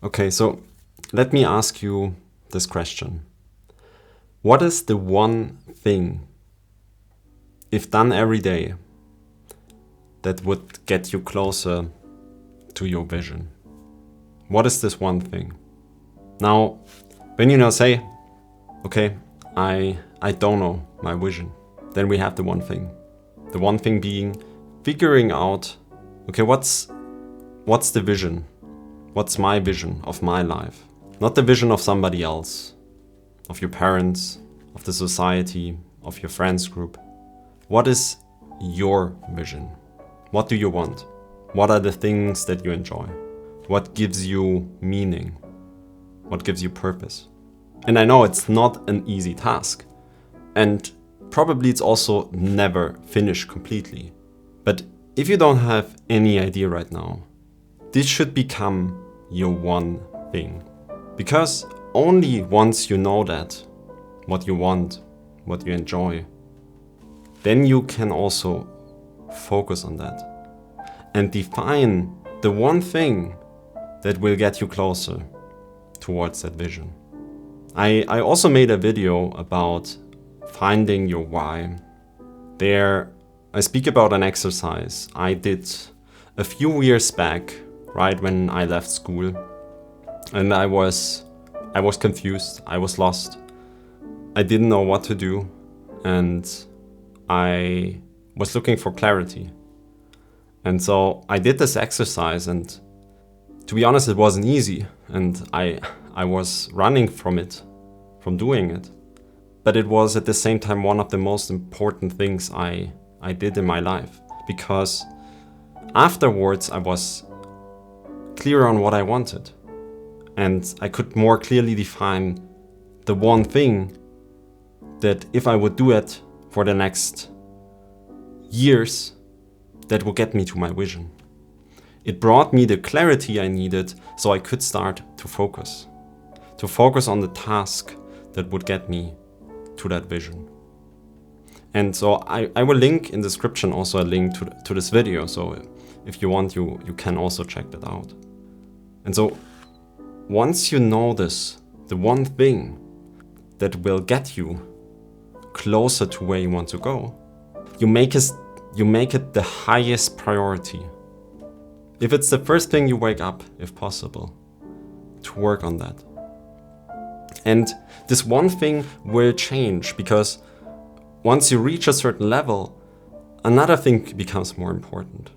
Okay, so let me ask you this question. What is the one thing, if done every day, that would get you closer to your vision? What is this one thing? Now, when you now say, okay, I don't know my vision, then we have the one thing. The one thing being figuring out, okay, what's the vision? What's my vision of my life? Not the vision of somebody else, of your parents, of the society, of your friends group. What is your vision? What do you want? What are the things that you enjoy? What gives you meaning? What gives you purpose? And I know it's not an easy task. And probably it's also never finished completely. But if you don't have any idea right now, this should become your one thing. Because only once you know that, what you want, what you enjoy, then you can also focus on that and define the one thing that will get you closer towards that vision. I also made a video about finding your why. There I speak about an exercise I did a few years back, right when I left school, and I was confused, I was lost. I didn't know what to do, and I was looking for clarity. And so I did this exercise, and to be honest, it wasn't easy, and I was running from doing it. But it was at the same time one of the most important things I did in my life, because afterwards I was clear on what I wanted, and I could more clearly define the one thing that if I would do it for the next years, that would get me to my vision. It brought me the clarity I needed so I could start to focus on the task that would get me to that vision. And so I will link in the description also a link to this video, so if you want, you can also check that out. And so once you know this, the one thing that will get you closer to where you want to go, you make it the highest priority. If it's the first thing you wake up, if possible, to work on that. And this one thing will change, because once you reach a certain level, another thing becomes more important.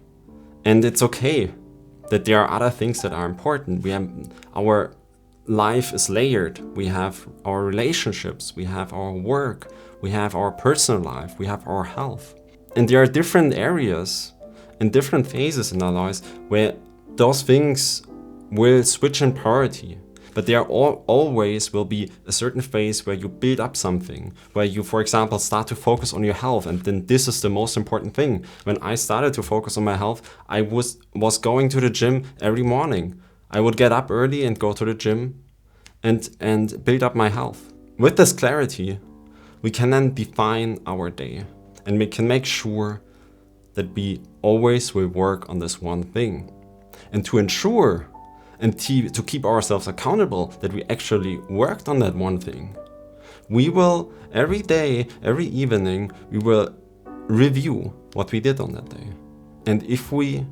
And it's okay that there are other things that are important. Our life is layered. We have our relationships, we have our work, we have our personal life, we have our health. And there are different areas and different phases in our lives where those things will switch in priority. But there always will be a certain phase where you build up something, where you, for example, start to focus on your health. And then this is the most important thing. When I started to focus on my health, I was going to the gym every morning. I would get up early and go to the gym and build up my health. With this clarity, we can then define our day, and we can make sure that we always will work on this one thing. And to ensure and to keep ourselves accountable that we actually worked on that one thing, we will every day, every evening, we will review what we did on that day. And if we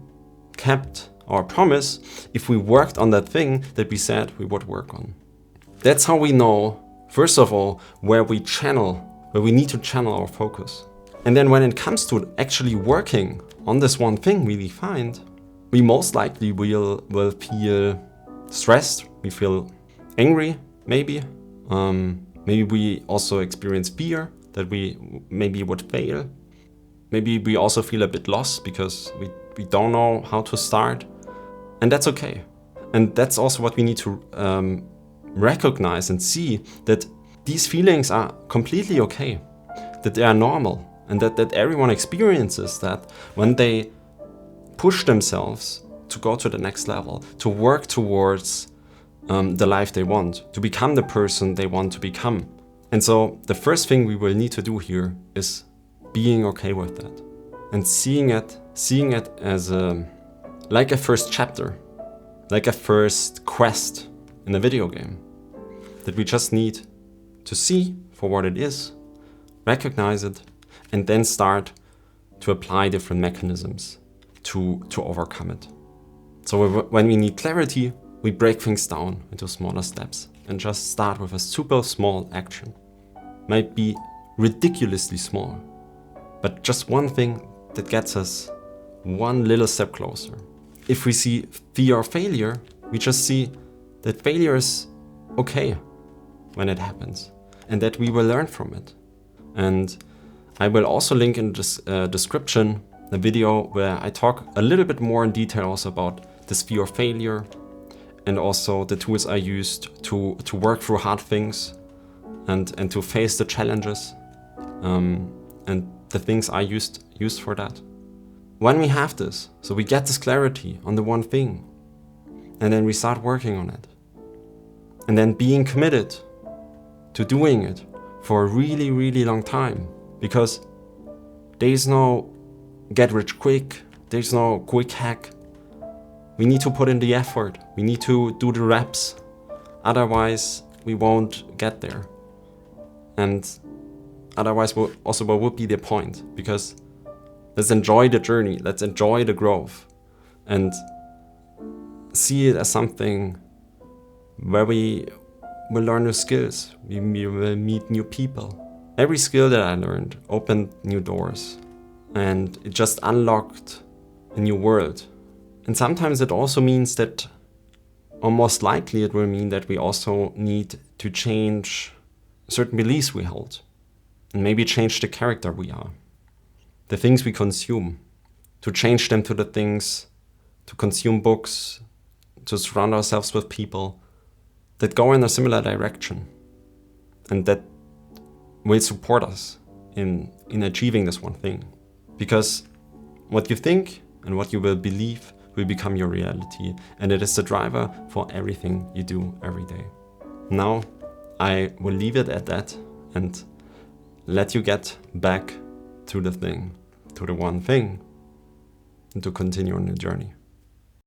kept our promise, if we worked on that thing that we said we would work on. That's how we know, first of all, where we need to channel our focus. And then when it comes to actually working on this one thing we defined, we most likely will feel stressed, we feel angry, maybe. Maybe we also experience fear that we maybe would fail. Maybe we also feel a bit lost because we don't know how to start. And that's okay. And that's also what we need to recognize and see, that these feelings are completely okay, that they are normal, and that everyone experiences that when they push themselves to go to the next level, to work towards the life they want, to become the person they want to become. And so the first thing we will need to do here is being okay with that and seeing it as like a first chapter, like a first quest in a video game, that we just need to see for what it is, recognize it, and then start to apply different mechanisms to overcome it. So when we need clarity, we break things down into smaller steps and just start with a super small action. Might be ridiculously small, but just one thing that gets us one little step closer. If we see fear of failure, we just see that failure is okay when it happens and that we will learn from it. And I will also link in this description a video where I talk a little bit more in detail also about this fear of failure and also the tools I used to work through hard things and to face the challenges and the things I used for that. When we have this, so we get this clarity on the one thing, and then we start working on it, and then being committed to doing it for a really, really long time, because there's no get rich quick, there's no quick hack. We need to put in the effort, we need to do the reps, otherwise we won't get there. And otherwise what would be the point? Because let's enjoy the journey, let's enjoy the growth, and see it as something where we will learn new skills, we will meet new people. Every skill that I learned opened new doors, and it just unlocked a new world. And sometimes it also means that, or most likely it will mean that we also need to change certain beliefs we hold, and maybe change the character we are, the things we consume, to change them to the things, to consume books, to surround ourselves with people that go in a similar direction and that will support us in achieving this one thing. Because what you think and what you will believe will become your reality, and it is the driver for everything you do every day. Now, I will leave it at that and let you get back to the thing, to the one thing, and to continue on your journey.